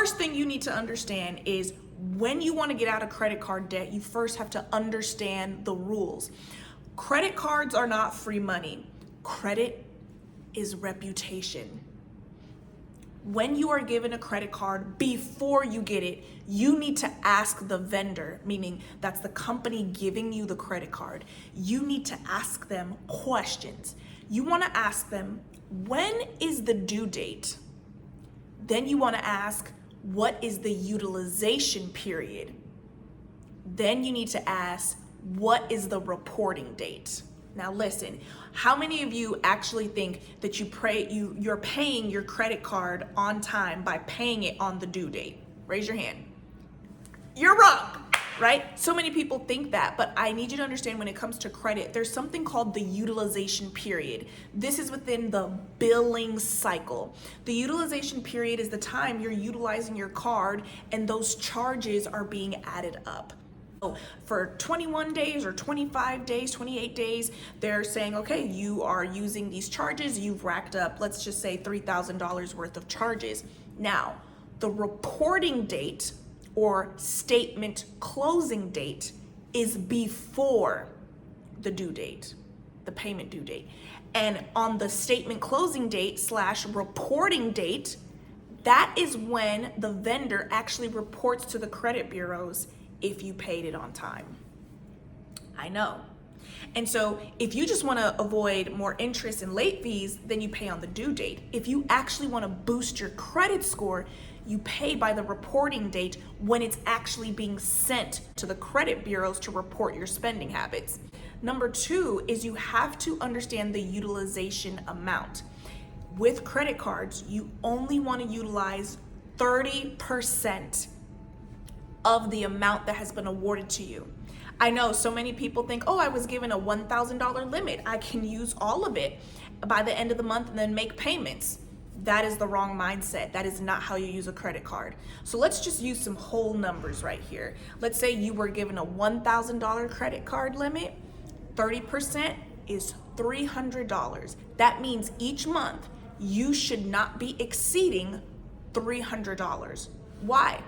first thing you need to understand is when you want to get out of credit card debt, you first have to understand the rules. Credit cards are not free money. Credit is reputation. When you are given a credit card, before you get it, you need to ask the vendor, meaning that's the company giving you the credit card. You need to ask them questions. You want to ask them, when is the due date? Then you want to ask, what is the utilization period? Then you need to ask, what is the reporting date? Now listen, how many of you actually think that you're paying your credit card on time by paying it on the due date? Raise your hand. You're wrong, right? So many people think that, but I need you to understand when it comes to credit, there's something called the utilization period. This is within the billing cycle. The utilization period is the time you're utilizing your card and those charges are being added up. For 21 days or 25 days, 28 days, they're saying, okay, you are using these charges, you've racked up, let's just say $3,000 worth of charges. Now, the reporting date or statement closing date is before the due date, the payment due date. And on the statement closing date / reporting date, that is when the vendor actually reports to the credit bureaus if you paid it on time. I know. And so if you just want to avoid more interest and late fees, then you pay on the due date. If you actually want to boost your credit score, you pay by the reporting date when it's actually being sent to the credit bureaus to report your spending habits. Number 2 is you have to understand the utilization amount. With credit cards, you only want to utilize 30% of the amount that has been awarded to you. I know so many people think, oh, I was given a $1,000 limit. I can use all of it by the end of the month and then make payments. That is the wrong mindset. That is not how you use a credit card. So let's just use some whole numbers right here. Let's say you were given a $1,000 credit card limit. 30% is $300. That means each month you should not be exceeding $300. Why?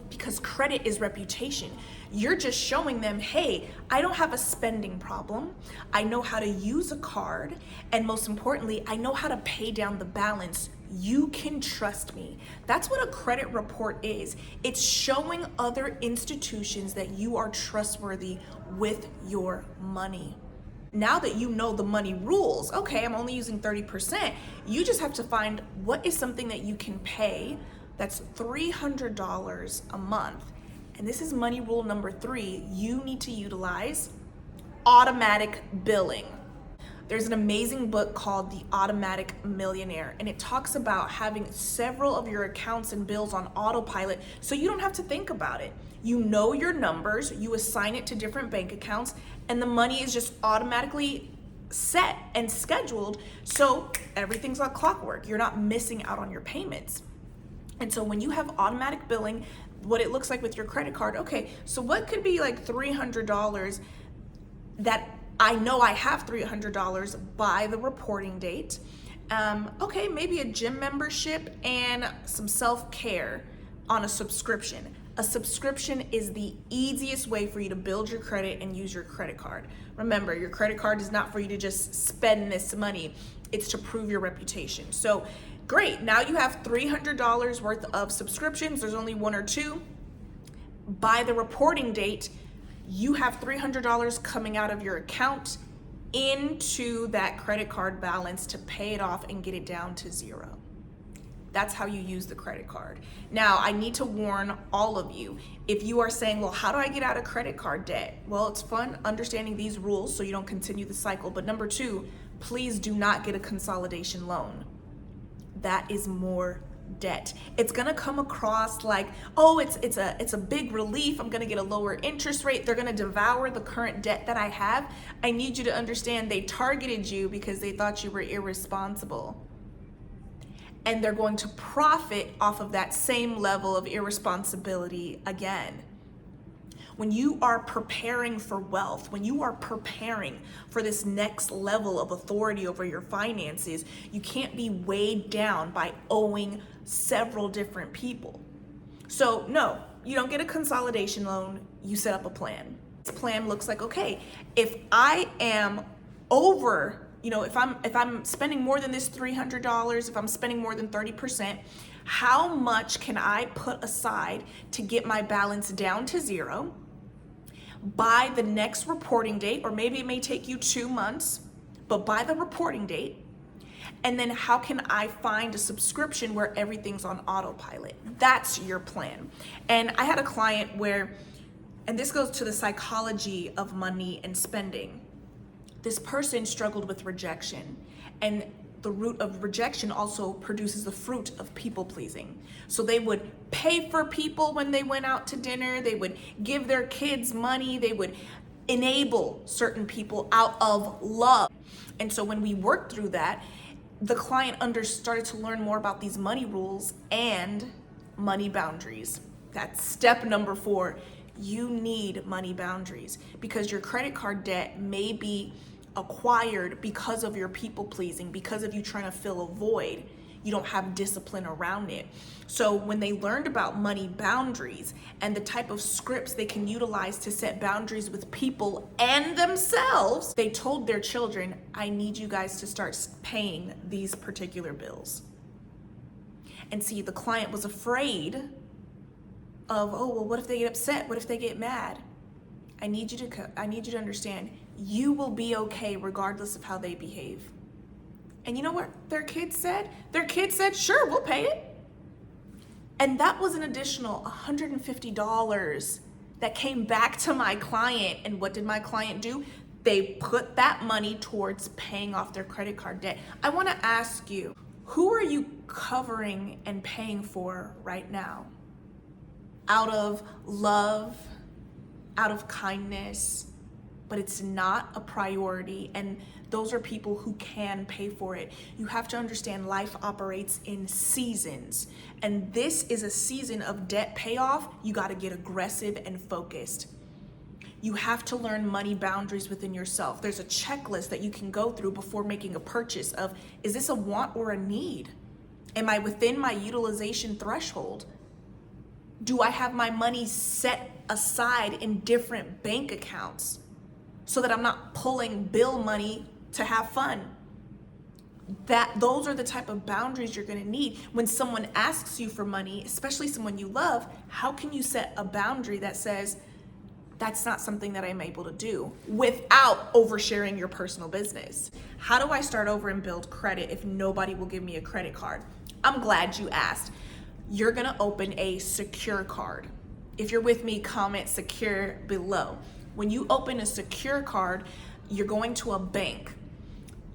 Because credit is reputation. You're just showing them, hey, I don't have a spending problem. I know how to use a card. And most importantly, I know how to pay down the balance. You can trust me. That's what a credit report is. It's showing other institutions that you are trustworthy with your money. Now that you know the money rules, okay, I'm only using 30%. You just have to find what is something that you can pay that's $300 a month. And this is money rule number 3. You need to utilize automatic billing. There's an amazing book called The Automatic Millionaire, and it talks about having several of your accounts and bills on autopilot so you don't have to think about it. You know your numbers, you assign it to different bank accounts, and the money is just automatically set and scheduled, so everything's like clockwork. You're not missing out on your payments. And so when you have automatic billing, what it looks like with your credit card, okay, so what could be like $300 that I know I have $300 by the reporting date? Okay, maybe a gym membership and some self-care on a subscription. A subscription is the easiest way for you to build your credit and use your credit card. Remember, your credit card is not for you to just spend this money. It's to prove your reputation. So great, now you have $300 worth of subscriptions. There's only 1 or 2. By the reporting date, you have $300 coming out of your account into that credit card balance to pay it off and get it down to 0. That's how you use the credit card. Now, I need to warn all of you. If you are saying, well, how do I get out of credit card debt? Well, it's fun understanding these rules so you don't continue the cycle. But number 2, please do not get a consolidation loan. That is more debt. It's gonna come across like, oh, it's a big relief. I'm gonna get a lower interest rate. They're gonna devour the current debt that I have. I need you to understand they targeted you because they thought you were irresponsible. And they're going to profit off of that same level of irresponsibility again. When you are preparing for wealth, when you are preparing for this next level of authority over your finances, you can't be weighed down by owing several different people. So no, you don't get a consolidation loan, you set up a plan. This plan looks like, okay, if I am over, if I'm spending more than this $300, if I'm spending more than 30%, how much can I put aside to get my balance down to zero by the next reporting date? Or maybe it may take you 2 months, but by the reporting date. And then how can I find a subscription where everything's on autopilot? That's your plan. And I had a client where, and this goes to the psychology of money and spending. This person struggled with rejection, and the root of rejection also produces the fruit of people pleasing. So they would pay for people when they went out to dinner, they would give their kids money, they would enable certain people out of love. And so when we worked through that, the client started to learn more about these money rules and money boundaries. That's step number 4. You need money boundaries, because your credit card debt may be acquired because of your people pleasing, because of you trying to fill a void. You don't have discipline around it. So when they learned about money boundaries and the type of scripts they can utilize to set boundaries with people and themselves, they told their children, I need you guys to start paying these particular bills. And see, the client was afraid of, oh, well, what if they get upset? What if they get mad? I need you to understand, you will be okay regardless of how they behave. And you know what their kids said? Their kids said, sure, we'll pay it. And that was an additional $150 that came back to my client. And what did my client do? They put that money towards paying off their credit card debt. I want to ask you, who are you covering and paying for right now? Out of love, out of kindness, but it's not a priority, and those are people who can pay for it. You have to understand life operates in seasons, and this is a season of debt payoff. You got to get aggressive and focused. You have to learn money boundaries within yourself. There's a checklist that you can go through before making a purchase of, is this a want or a need? Am I within my utilization threshold? Do I have my money set aside in different bank accounts so that I'm not pulling bill money to have fun? Those are the type of boundaries you're going to need when someone asks you for money, especially someone you love. How can you set a boundary that says, that's not something that I'm able to do, without oversharing your personal business? How do I start over and build credit if nobody will give me a credit card? I'm glad you asked. You're going to open a secure card. If you're with me, comment secure below. When you open a secure card, you're going to a bank.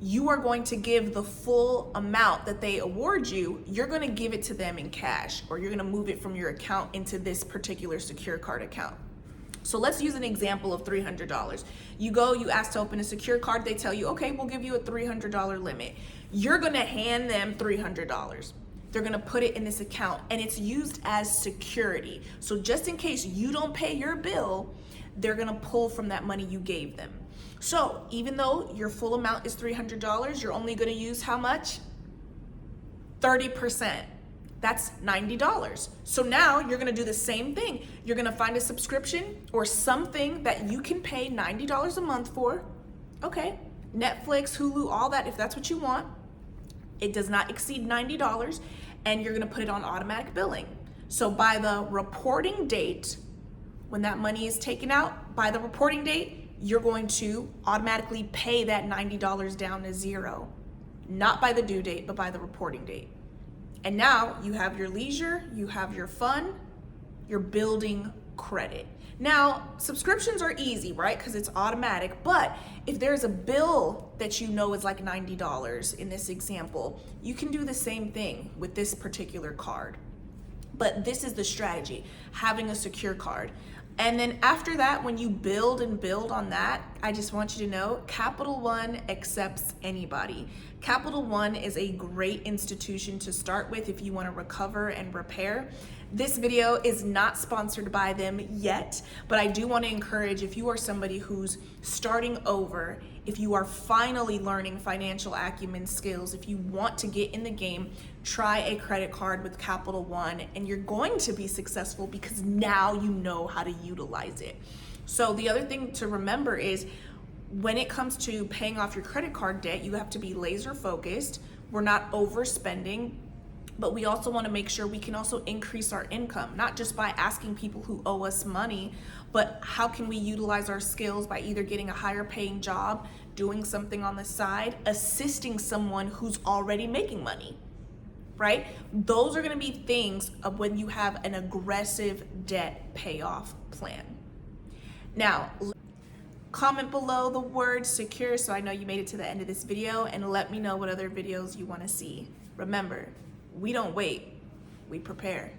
You are going to give the full amount that they award you. You're going to give it to them in cash, or you're going to move it from your account into this particular secure card account. So let's use an example of $300. You ask to open a secure card. They tell you, okay, we'll give you a $300 limit. You're going to hand them $300. They're going to put it in this account, and it's used as security. So just in case you don't pay your bill, they're going to pull from that money you gave them. So even though your full amount is $300, you're only going to use how much? 30%. That's $90. So now you're going to do the same thing. You're going to find a subscription or something that you can pay $90 a month for. Okay, Netflix, Hulu, all that, if that's what you want. It does not exceed $90, and you're going to put it on automatic billing. So by the reporting date, when that money is taken out, by the reporting date, you're going to automatically pay that $90 down to zero. Not by the due date, but by the reporting date. And now you have your leisure, you have your fun, you're building credit. Now, subscriptions are easy, right? Because it's automatic. But if there's a bill that you know is like $90 in this example, you can do the same thing with this particular card. But this is the strategy, having a secure card. And then after that, when you build and build on that, I just want you to know Capital One accepts anybody. Capital One is a great institution to start with if you want to recover and repair. This video is not sponsored by them yet, but I do want to encourage, if you are somebody who's starting over, if you are finally learning financial acumen skills, if you want to get in the game, try a credit card with Capital One, and you're going to be successful because now you know how to utilize it. So the other thing to remember is when it comes to paying off your credit card debt, you have to be laser focused. We're not overspending, but we also want to make sure we can also increase our income, not just by asking people who owe us money, but how can we utilize our skills by either getting a higher paying job, doing something on the side, assisting someone who's already making money, right? Those are going to be things of when you have an aggressive debt payoff plan. Now, comment below the word secure so I know you made it to the end of this video, and let me know what other videos you want to see. Remember, we don't wait, we prepare.